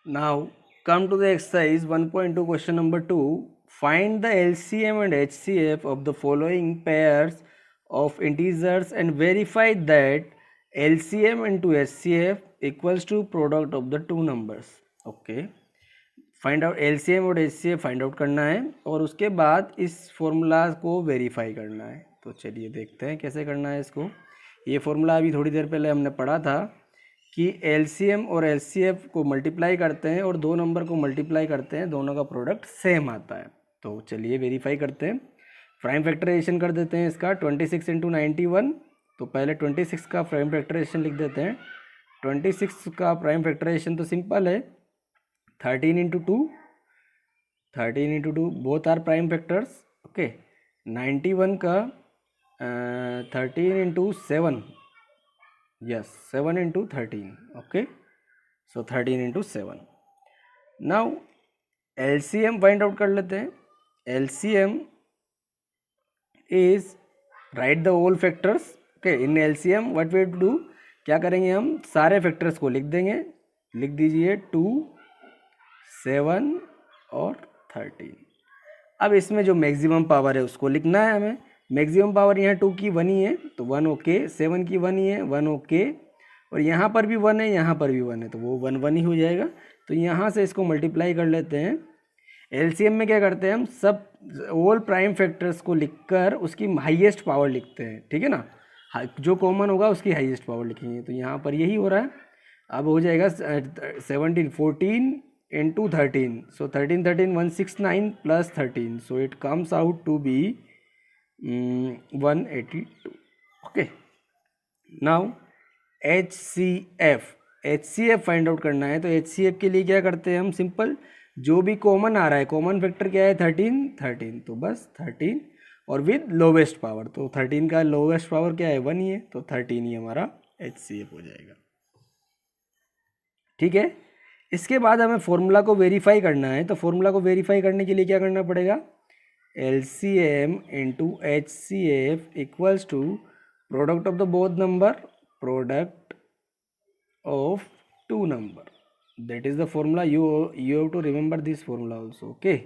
Now come to the exercise 1.2 question number 2. Find the LCM and HCF of the following pairs of integers and verify that LCM into HCF equals to product of the two numbers. Okay. Find out LCM और HCF find out करना है और उसके बाद इस formula को verify करना है। तो चलिए देखते हैं कैसे करना है इसको। ये फॉर्मूला अभी थोड़ी देर पहले हमने पढ़ा था कि एलसीएम और एचसीएफ को मल्टीप्लाई करते हैं और दो नंबर को मल्टीप्लाई करते हैं, दोनों का प्रोडक्ट सेम आता है। तो चलिए वेरीफाई करते हैं। प्राइम फैक्टराइजेशन कर देते हैं इसका 26 इंटू 91। तो पहले 26 का प्राइम फैक्टराइजेशन लिख देते हैं। 26 का प्राइम फैक्टराइजेशन तो सिंपल है, 13 into 2, 13 into 2 both are prime factors. Okay, 91 का 13 into 7, yes 7 into 13, okay, so 13 into 7। Now LCM find out कर लेते हैं। LCM is write the whole factors. Okay, in LCM what we do, क्या करेंगे हम, सारे फैक्टर्स को लिख देंगे। लिख दीजिए 2, 7 और 13। अब इसमें जो मैक्सिमम पावर है उसको लिखना है हमें। मैक्सिमम पावर यहाँ 2 की 1 ही है तो 1 ओके, 7 की 1 ही है 1 ओके, और यहाँ पर भी 1 है, यहाँ पर भी 1 है तो वो 1 1 ही हो जाएगा। तो यहाँ से इसको मल्टीप्लाई कर लेते हैं। एलसीएम में क्या करते हैं हम, सब ऑल प्राइम फैक्टर्स को लिखकर उसकी हाईएस्ट पावर लिखते हैं, ठीक है ना। जो कॉमन होगा उसकी हाईएस्ट पावर लिखेंगे। तो यहाँ पर यही हो रहा है। अब हो जाएगा 17 14 into 13, so 13 13 169 plus 13, so it comes out to be 182. okay, now HCF find out करना है। तो HCF के लिए क्या करते हैं हम, सिंपल जो भी कॉमन आ रहा है, कॉमन फैक्टर क्या है 13, तो बस 13 और विद लोवेस्ट पावर। तो 13 का लोवेस्ट पावर क्या है 1 ही है, तो 13 ही हमारा HCF हो जाएगा। ठीक है, इसके बाद हमें फॉर्मूला को वेरीफाई करना है। तो फॉर्मूला को वेरीफाई करने के लिए क्या करना पड़ेगा, LCM into HCF equals to product of the both number, product of two number. That is the formula. You have to remember this formula also. Okay,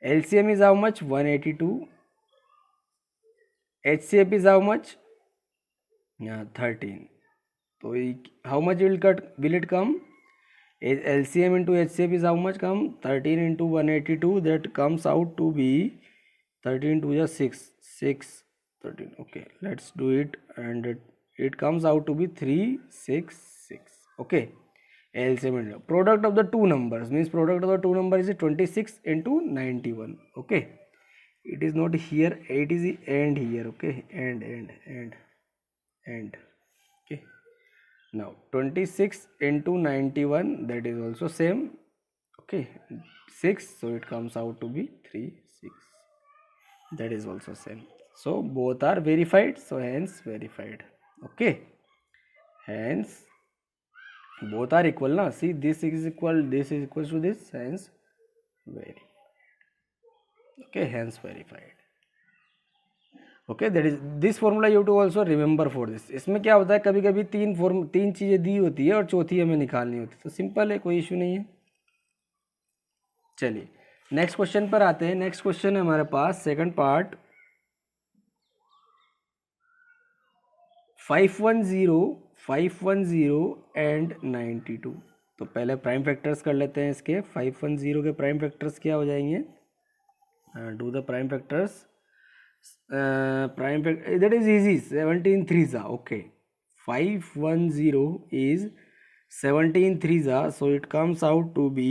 LCM is how much 182, HCF is how much 13। तो how much will it come, LCM into HCF is how much come, 13 into 182, that comes out to be 13 to the 6 13. Okay, let's do it, and it comes out to be 366. okay, LCM into product of the two numbers means product of the two numbers is 26 into 91. okay, it is not here, it is the end here. okay, end. okay, now 26 into 91, that is also same. okay, 6, so it comes out to be 36, that is also same. So both are verified, so hence verified. okay, hence both are equal na, see this is equal to this, hence verified. okay, hence verified. Okay, that is this formula you to also remember for this. इसमें क्या होता है, कभी कभी तीन चीज़ें दी होती है और चौथी हमें निकालनी होती है। तो सिंपल है, कोई इशू नहीं है। चलिए नेक्स्ट क्वेश्चन पर आते हैं। नेक्स्ट क्वेश्चन है हमारे पास सेकंड पार्ट, 510 एंड 92। तो पहले प्राइम फैक्टर्स कर लेते हैं इसके। 510 के प्राइम फैक्टर्स क्या हो जाएंगे, do the prime factors. prime factor that is easy, 17 threes are okay. 510 is 17 threes are, so it comes out to be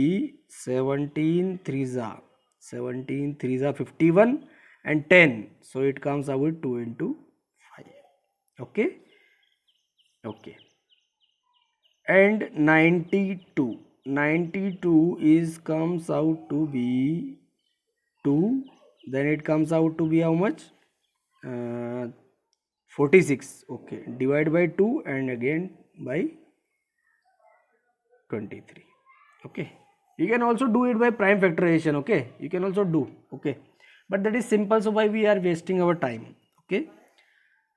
17 threes are 51 and 10, so it comes out with 2 into 5. okay, and 92 is comes out to be 2, then it comes out to be how much, 46. okay, divide by 2 and again by 23. okay, you can also do it by prime factorization. okay, you can also do, okay, but that is simple, so why we are wasting our time. okay,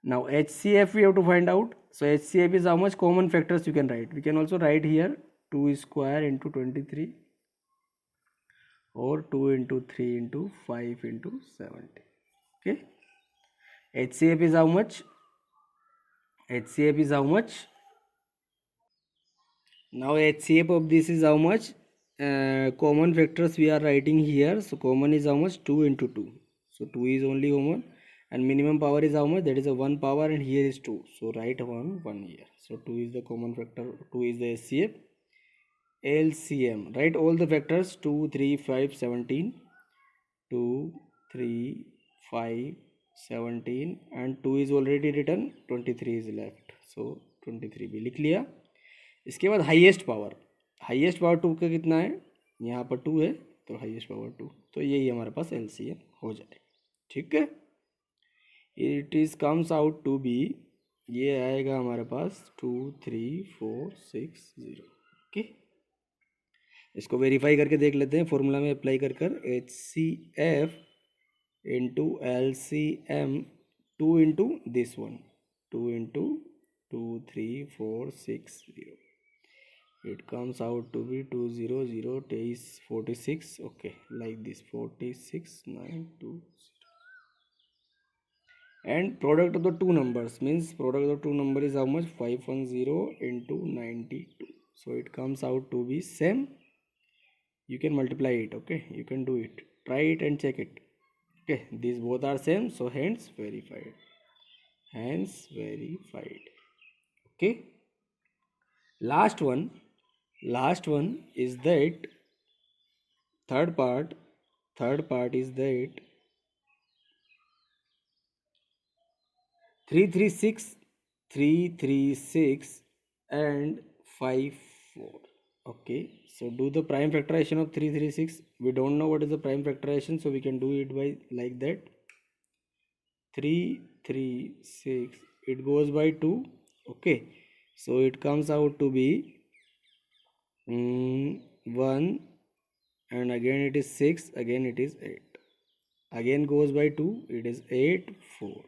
now HCF we have to find out. So HCF is how much common factors you can write. We can also write here 2 square into 23, or 2 into 3 into 5 into 70. Okay, HCF is how much? HCF is how much? Now HCF of this is how much? Common factors we are writing here. So common is how much? 2 into 2. So 2 is only common, and minimum power is how much? That is a 1 power, and here is 2. So write 1 here. So 2 is the common factor, 2 is the HCF. LCM, write all the factors: 2, 3, 5, 17, 2, 3, 5, 17, and 2 is already written, 23 is left. So 23 भी लिख लिया. इसके बाद highest power 2 का कितना है? यहाँ पर 2 है, तो हाईएस्ट पावर 2, तो यही हमारे पास एलसीएम हो जाए. ठीक है, it is comes out to be, ये आएगा हमारे पास 2, 3, 4, 6, 0. ओके, इसको वेरीफाई करके देख लेते हैं. फॉर्मूला में अप्लाई कर H C F into L C M, 2 into this one, 2 into 2, 3, 4, 6, 0. It comes out to be 2, 0, 0, is 46. Okay, like this, 46, 9, 2, 0. And product of the two numbers means product of the two number is how much? 510 into 92. So it comes out to be same. You can multiply it. Okay, you can do it. Try it and check it. Okay, these both are same, so hence verified. Hence verified. Okay, last one is that third part is that 336 and 54. Okay, so do the prime factorization of 336. We don't know what is the prime factorization, so we can do it by like that. 336, it goes by 2. Okay, so it comes out to be 1, and again it is 6, again it is 8, again goes by 2, it is 8, 4,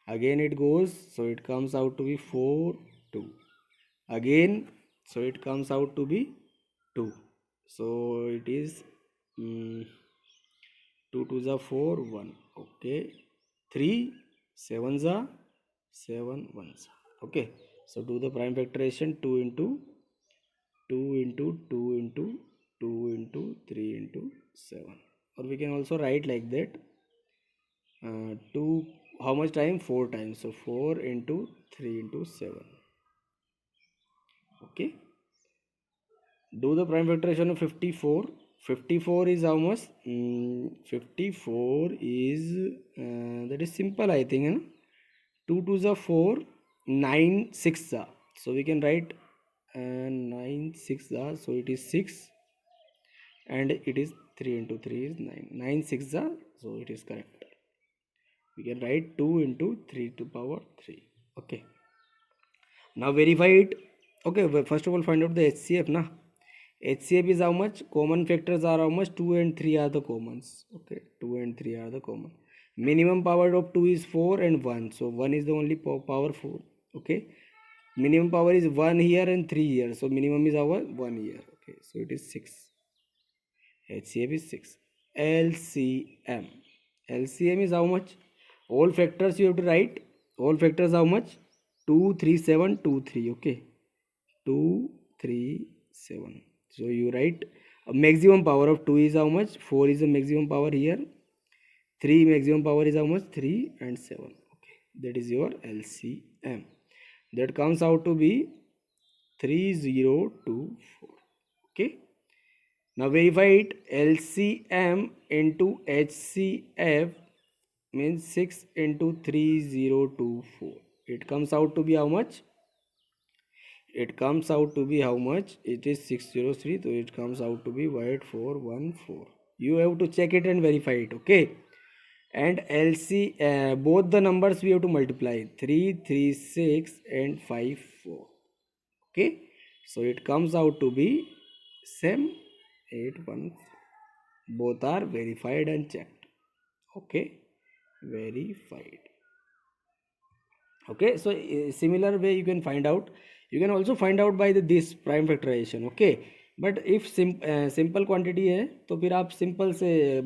again it goes, so it comes out to be 4, 2, again, so it comes out to be 2, so it is 2 2s are 4, 1. Okay, 3 7s are 7 1s. Okay, so do the prime factorization. 2 into 2 into 2 into 2 into 3 into 7, or we can also write like that, 2 how much time? 4 times, so 4 into 3 into 7. Okay, do the prime factorization of 54. 54 is how much? 54 is that is simple, I think, hein? 2 2s are 4, 9 6 are, so we can write 9 6 are, so it is 6, and it is 3 into 3 is 9, 9 6 are, so it is correct. We can write 2 into 3 to power 3. Okay, now verify it. Okay, well, first of all find out the HCF na. HCF is how much? Common factors are how much? 2 and 3 are the commons. Okay, 2 and 3 are the common. Minimum power of 2 is 4 and 1, so 1 is the only power 4. Okay, minimum power is 1 here and 3 here, so minimum is our 1 here. Okay, so it is 6. HCF is 6. LCM is how much? All factors you have to write. All factors how much? 2 3 7 2 3. Okay, 2 3 7. So you write a maximum power of 2 is how much? 4 is the maximum power here. 3 maximum power is how much? 3 and 7. Okay, that is your LCM. That comes out to be 3024. Okay, now verify it. LCM into HCF means 6 into 3024. It comes out to be how much? It comes out to be how much? It is 603, so it comes out to be 8414. You have to check it and verify it. Okay, and LC both the numbers we have to multiply, 336 and 54. Okay, so it comes out to be same 814. Both are verified and checked. Okay, verified. Okay, so similar way you can find out. You can also find out by the this prime factorization. Okay, but if simple quantity है तो फिर आप simple से